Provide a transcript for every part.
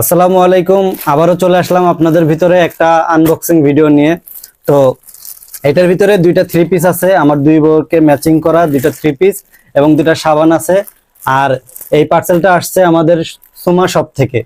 আসসালামু আলাইকুম। আবারও চলে আসলাম আপনাদের ভিতরে একটা আনবক্সিং ভিডিও নিয়ে। তো এটার ভিতরে দুইটা থ্রি পিস আছে, আমার দুই বোরকে ম্যাচিং করা দুইটা থ্রি পিস এবং দুইটা সাবান আছে। আর এই পার্সেলটা আসছে আমাদের সুমা শপ থেকে।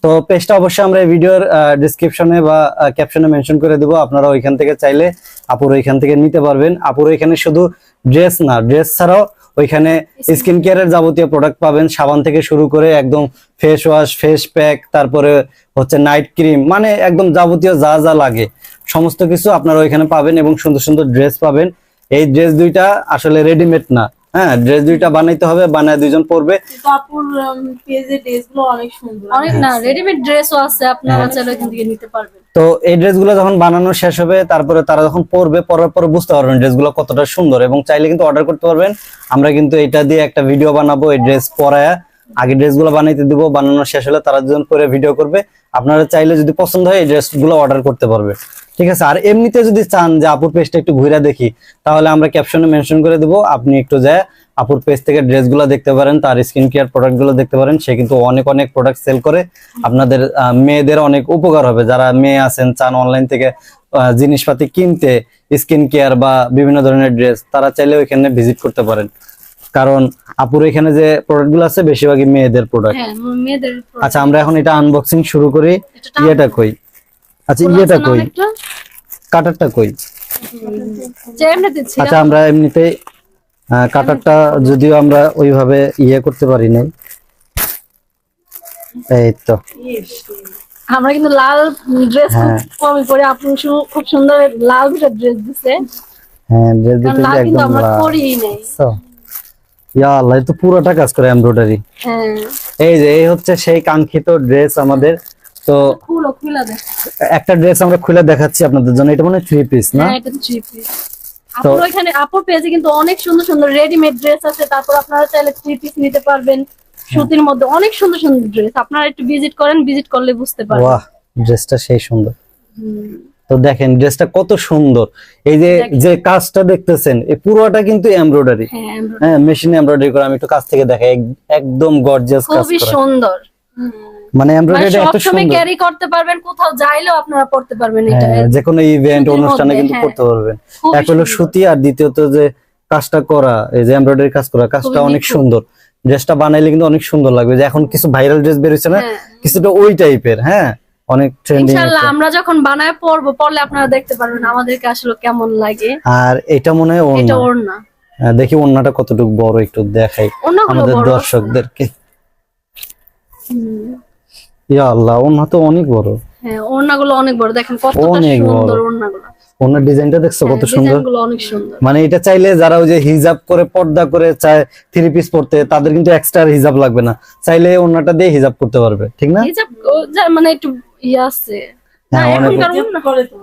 তো পেজটা অবশ্যই আমরা এই ভিডিওর ডেসক্রিপশনে বা ক্যাপশনে মেনশন করে দেবো, আপনারা ওইখান থেকে চাইলে আপুর ওইখান থেকে নিতে পারবেন। আপুর ওইখানে শুধু ড্রেস না, ড্রেস ছাড়াও ওইখানে স্কিন কেয়ারের যাবতীয় প্রোডাক্ট পাবেন, সাবান থেকে শুরু করে একদম ফেস ওয়াশ, ফেস প্যাক, তারপরে হচ্ছে নাইট ক্রিম, মানে একদম যাবতীয় যা যা লাগে সমস্ত কিছু আপনারা ওইখানে পাবেন এবং সুন্দর সুন্দর ড্রেস পাবেন। এই ড্রেস দুইটা আসলে রেডিমেড না, হ্যাঁ, ড্রেস দুইটা বানাইতে হবে, বানায় দুইজন পরবে। কাপড় পেজে ড্রেসগুলো অনেক সুন্দর, অনেক না রেডিমেড ড্রেসও আছে, আপনারা চাইলে এখান থেকে নিতে পারবেন। তো এই ড্রেসগুলো যখন বানানো শেষ হবে, তারপরে তারা যখন পরবে, পরার পরে বুঝতে পারবেন ড্রেসগুলো কতটা সুন্দর, এবং চাইলে কিন্তু অর্ডার করতে পারবেন। আমরা কিন্তু এটা দিয়ে একটা ভিডিও বানাবো, এই ড্রেস পরায়া আগে ড্রেসগুলো বানাইতে দিব, বানানো শেষ হলে তারা দুজন পরে ভিডিও করবে। আপনারা চাইলে যদি পছন্দ হয় এই ড্রেসগুলো অর্ডার করতে পারবে, ঠিক আছে। আর এমনিতে যদি চান যে আপুর পেজটা একটু ঘুরে দেখি, তাহলে আমরা ক্যাপশনে মেনশন করে দেবো, আপনি একটু যায় আপুর পেজ থেকে ড্রেসগুলো দেখতে পারেন, তার স্কিন কেয়ার প্রোডাক্টগুলো দেখতে পারেন। সে কিন্তু অনেক অনেক প্রোডাক্ট সেল করে, আপনাদের মেয়েদের অনেক উপকার হবে। যারা মেয়ে আছেন, চান অনলাইন থেকে জিনিসপাতি কিনতে, স্কিন কেয়ার বা বিভিন্ন ধরনের ড্রেস, তারা চাইলে ওইখানে ভিজিট করতে পারেন। কারণ আপুর এখানে যে প্রোডাক্টগুলো আছে বেশিরভাগই মেয়েদের প্রোডাক্ট। হ্যাঁ, মেয়েদের product। আচ্ছা, আমরা এখন এটা আনবক্সিং শুরু করি। ইয়েটা কই? আচ্ছা, ইয়েটা কই? কাটারটা কই? যে এমনিতে ছিল। আচ্ছা, আমরা এমনিতে কাটারটা যদিও আমরা ওইভাবে ইয়ে করতে পারি নাই। এই তো আমরা কিন্তু লাল ড্রেস খুব কম পরে, আপনি খুব সুন্দর লাল ড্রেস দিছে। হ্যাঁ, ড্রেস কারণ দিতে লাল কিন্তু একদম আমরা লাল। পরিই নাই। সো ইয়া আল্লাহ, এই তো পুরোটা কাজ করে এমব্রয়ডারি। হ্যাঁ, এই যে এই হচ্ছে সেই কাঙ্ক্ষিত ড্রেস আমাদের। তো খুলে দেখ। একটা ড্রেস আমরা খুলে দেখাচ্ছি আপনাদের জন্য। এটা মনে হয় থ্রি পিস না? হ্যাঁ, এটা 3 পিস। আপুর এখানে আপুর পেজে কিন্তু অনেক সুন্দর সুন্দর রেডিমেড ড্রেস আছে। তারপর আপনারা চাইলে 3 পিস নিতে পারবেন। সুতির মধ্যে অনেক সুন্দর সুন্দর ড্রেস, আপনারা একটু ভিজিট করেন, ভিজিট করলে বুঝতে পারবেন। বাহ, ড্রেসটা সেই সুন্দর। তো দেখেন ড্রেসটা কত সুন্দর। এই যে যে কাজটা দেখতেছেন, এই পুরোটা কিন্তু এমব্রয়ডারি। হ্যাঁ, মেশিনে এমব্রয়ডারি করা। আমি একটু কাছ থেকে দেখাই, একদম গর্জিয়াস কাজ খুবই করা। সুন্দর। মানে এমব্রয়ডারি এত সবসময় সুন্দর, ক্যারি করতে পারবেন, কোথাও যাইলেও আপনারা পড়তে পারবেন। এটা যে কোনো ইভেন্ট সুতির অনুষ্ঠানে মধ্যে, কিন্তু হ্যাঁ। করতে পারবেন। খুবই এক হলো সুন্দর। সুতি, আর দ্বিতীয়ত যে কাজটা করা, এই যে এমব্রয়ডারি কাজ করা, কাজটা খুবই অনেক নিখুঁত। সুন্দর। ড্রেসটা বানাইলে কিন্তু অনেক সুন্দর লাগবে। যে এখন কিছু ভাইরাল ড্রেস বের হচ্ছে না, হ্যাঁ। কিছুটা ওই টাইপের, হ্যাঁ, অনেক ট্রেন্ডিং। ইনশাআল্লাহ আমরা যখন বানায় পড়লে আপনারা দেখতে পারবেন আমাদেরকে আসলে কেমন লাগে। আর এটা মনে হয় এটা ওড়না। ওড়না। দেখি ওড়নাটা কতটুকু বড়, একটু দেখাই ওড়নাগুলো আমাদের বড় আছে। দর্শকদেরকে। ইয়া আল্লাহ, ওড়না তো অনেক বড়। হ্যাঁ, ওড়নাগুলো অনেক বড়, দেখেন কতটা অনেক সুন্দর বড়। ওড়নাগুলো। ওড়নার ডিজাইনটা দেখছো কত সুন্দর। ডিজাইনগুলো অনেক সুন্দর। মানে এটা চাইলে যারা ওই যে হিজাব করে পর্দা করে চায় থ্রি পিস পরতে, তাদের কিন্তু এক্সট্রা হিজাব লাগবে না, চাইলে ওড়নাটা দিয়ে হিজাব করতে পারবে, ঠিক না? হিজাব মানে একটু ইয়ে আছে। হ্যাঁ, অনেক। এখনকার ওড়না করে তো।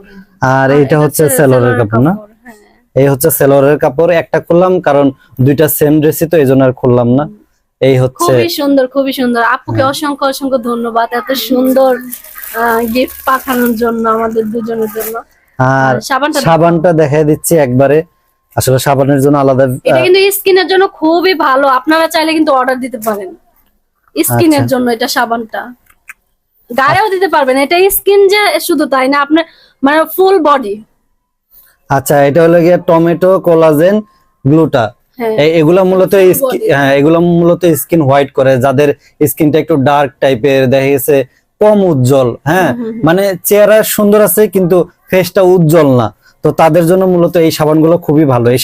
আর এইটা হচ্ছে সেলরের কাপড় না? হ্যাঁ। এই হচ্ছে সেলরের কাপড়। একটা খুললাম কারণ দুইটা সেম ড্রেসই, তো এই জন্য আর খুললাম না। এই হচ্ছে খুবই সুন্দর, খুবই সুন্দর। আপুকে অসংখ্য অসংখ্য ধন্যবাদ এত সুন্দর গিফট পাঠানোর জন্য আমাদের দুজনের জন্য। আর সাবানটা সাবানটা দেখাই দিচ্ছি একবারে। আসলে সাবানের জন্য আলাদা, এটা কিন্তু স্কিনের জন্য খুবই ভালো, আপনারা চাইলে কিন্তু অর্ডার দিতে পারেন স্কিনের আচ্ছা। জন্য। এটা সাবানটা গায়েও দিতে পারবেন। এটা স্কিন যে শুধু তাই না, আপনার মানে ফুল বডি। আচ্ছা, এটা হলো গিয়ে টমেটো কোলাজেন গ্লুটা। হ্যাঁ। এগুলা মূলত এগুলা মূলত স্কিন হোয়াইট করে, যাদের স্কিনটা একটু ডার্ক টাইপের, দেখা গেছে কম উজ্জ্বল, হ্যাঁ, মানে চেহারা সুন্দর আছে কিন্তু ফেসটা উজ্জ্বল না, তো তাদের জন্য মূলত এই সাবানগুলো খুবই ভালো। এই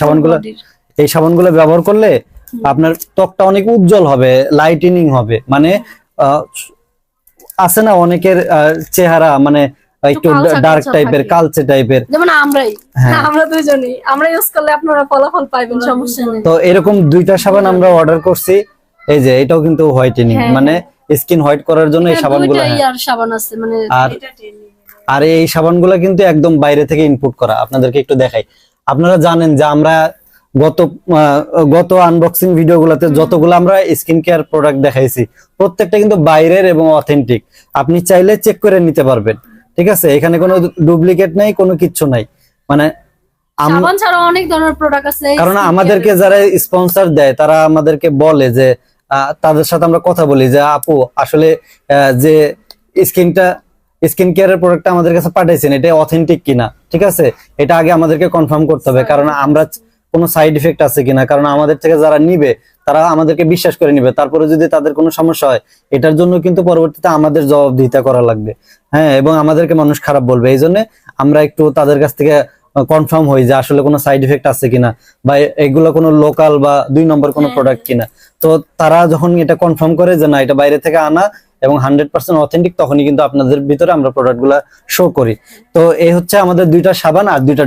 সাবানগুলো ব্যবহার করলে আপনার ত্বকটা অনেক উজ্জ্বল হবে, লাইটেনিং হবে। মানে আছে না অনেকের চেহারা মানে একটু ডার্ক টাইপের, কালচে টাইপের, যেমন আমরা দুজনেই আমরা ইউজ করলে আপনারা ফলাফল পাবেন, সমস্যা নেই। তো এরকম দুইটা সাবান আমরা অর্ডার করছি। এই যে এটাও কিন্তু হোয়াইটেনিং, মানে স্কিন হোয়াইট করার জন্য এই সাবানগুলো। সাবান আছে মানে আর এই সাবানগুলো কিন্তু একদম বাইরে থেকে ইনপুট করা। আপনাদেরকে একটু দেখাই। আপনারা জানেন যে আমরা গত আনবক্সিং ভিডিওগুলোতে যতগুলো আমরা স্কিন কেয়ার প্রোডাক্ট দেখাইছি, প্রত্যেকটা কিন্তু বাইরের এবং অথেন্টিক। আপনি চাইলে চেক করে নিতে পারবেন, ঠিক আছে? এখানে কোনো ডুপ্লিকেট নাই, কোনো কিচ্ছু নাই। মানে সাবান ছাড়া অনেক ধরনের প্রোডাক্ট আছে। কারণ আমাদেরকে যারা স্পন্সর দেয় তারা আমাদেরকে বলে যে তাদের সাথে আমরা কথা বলি যে আপু আসলে যে স্কিন কেয়ারের প্রোডাক্টটা আমাদের কাছে পাঠাইছেন, এটা অথেন্টিক কিনা, ঠিক আছে, এটা আগে আমাদেরকে কনফার্ম করতে হবে। কারণ আমরা কোনো সাইড ইফেক্ট আছে কিনা, কারণ আমাদের থেকে যারা নিবে তারা আমাদেরকে বিশ্বাস করে নিবে, তারপরে যদি তাদের কোনো সমস্যা হয় এটার জন্য কিন্তু পরবর্তীতে আমাদের জবাবদিহিতা করা লাগবে। হ্যাঁ, এবং আমাদেরকে মানুষ খারাপ বলবে, এই জন্য আমরা একটু তাদের কাছ থেকে কনফার্ম হই যে আসলে কোনো সাইড ইফেক্ট আছে কিনা, বা এগুলো কোনো লোকাল বা 2 নম্বর কোনো প্রোডাক্ট কিনা। তো তারা যখন এটা কনফার্ম করে যে না এটা বাইরে থেকে আনা এবং 100% অথেন্টিক, তখনই কিন্তু আপনাদের ভিতরে আমরা প্রোডাক্ট গুলা শো করি। তো এই হচ্ছে আমাদের 2টা সাবান আর 2টা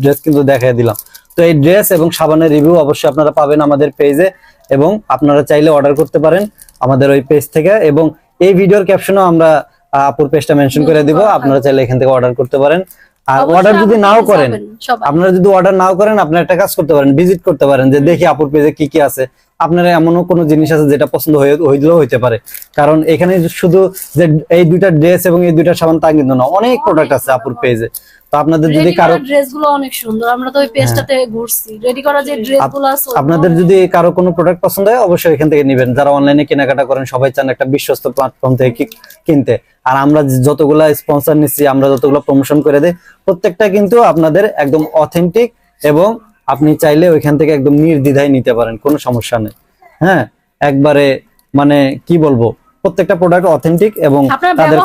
ড্রেস কিন্তু দেখাই দিলাম। তো এই ড্রেস এবং সাবানের রিভিউ অবশ্যই আপনারা পাবেন আমাদের পেজে, এবং আপনারা চাইলে অর্ডার করতে পারেন আমাদের ওই পেজ থেকে, এবং এই ভিডিওর ক্যাপশনেও আমরা আপুর পেজটা মেনশন করে দিব, আপনারা চাইলে এখান থেকে অর্ডার করতে পারেন। আর অর্ডার যদি নাও করেন, আপনারা যদি অর্ডার নাও করেন, আপনারা একটা কাজ করতে পারেন, ভিজিট করতে পারেন যে দেখি আপুর পেজে কি কি আছে। আপনারা এমনও কোনো জিনিস আছে যেটা পছন্দ হইলেও হইতে পারে, কারণ এখানে শুধু যে এই 2টা ড্রেস এবং এই 2টা সাবান তা কিন্তু না, অনেক প্রোডাক্ট আছে আপুর পেজে। তো আপনাদের যদি কারো ড্রেসগুলো অনেক সুন্দর, আমরা তো ওই পেজটাতে ঘুরছি, রেডি করা যে ড্রেসগুলো আছে আপনাদের যদি কারো কোনো প্রোডাক্ট পছন্দ হয় অবশ্যই এখান থেকে নেবেন। যারা অনলাইনে কেনাকাটা করেন সবাই চান একটা বিশ্বস্ত প্ল্যাটফর্ম থেকে কিনতে, আর আমরা যতগুলা স্পন্সর নিচ্ছি, আমরা যতগুলো প্রমোশন করে দেই, প্রত্যেকটা কিন্তু আপনাদের একদম অথেন্টিক, এবং আপনি চাইলে ওইখান থেকে একদম নির্দ্বিধায় নিতে পারেন, কোনো সমস্যা নেই। হ্যাঁ, একবারে মানে কি বলবো, প্রত্যেকটা প্রোডাক্ট অথেন্টিক, এবং তাদের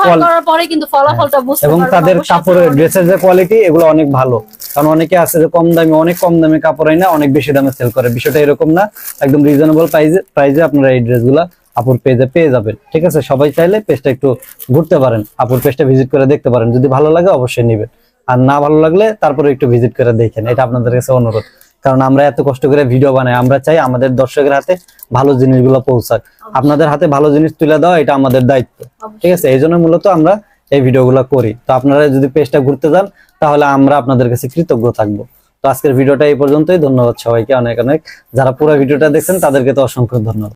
এবং তাদের কাপড়ের ড্রেসের যে কোয়ালিটি এগুলো অনেক ভালো। কারণ অনেকে আছে যে অনেক কম দামে কাপড় হয় না, অনেক বেশি দামে সেল করে, বিষয়টা এরকম না, একদম রিজনেবল প্রাইসে আপনারা এই ড্রেসগুলা আপুর পেজে পেয়ে যাবেন। ঠিক আছে, সবাই চাইলে পেজটা একটু ঘুরতে পারেন, আপুর পেজটা ভিজিট করে দেখতে পারেন, যদি ভালো লাগে অবশ্যই নেবেন, আর না ভালো লাগলে তারপরে একটু ভিজিট করে দেখেন, এটা আপনাদের কাছে অনুরোধ। কারণ আমরা এত কষ্ট করে ভিডিও বানাই, আমরা চাই আমাদের দর্শকের হাতে ভালো জিনিসগুলো পৌঁছাক, আপনাদের হাতে ভালো জিনিস তুলে দেওয়া এটা আমাদের দায়িত্ব। ঠিক আছে, এই জন্য মূলত আমরা এই ভিডিওগুলো করি। তো আপনারা যদি পেজটা ঘুরতে যান তাহলে আমরা আপনাদের কাছে কৃতজ্ঞ থাকবো। তো আজকের ভিডিওটা এই পর্যন্তই, ধন্যবাদ সবাইকে অনেক অনেক, যারা পুরো ভিডিওটা দেখছেন তাদেরকে তো অসংখ্য ধন্যবাদ।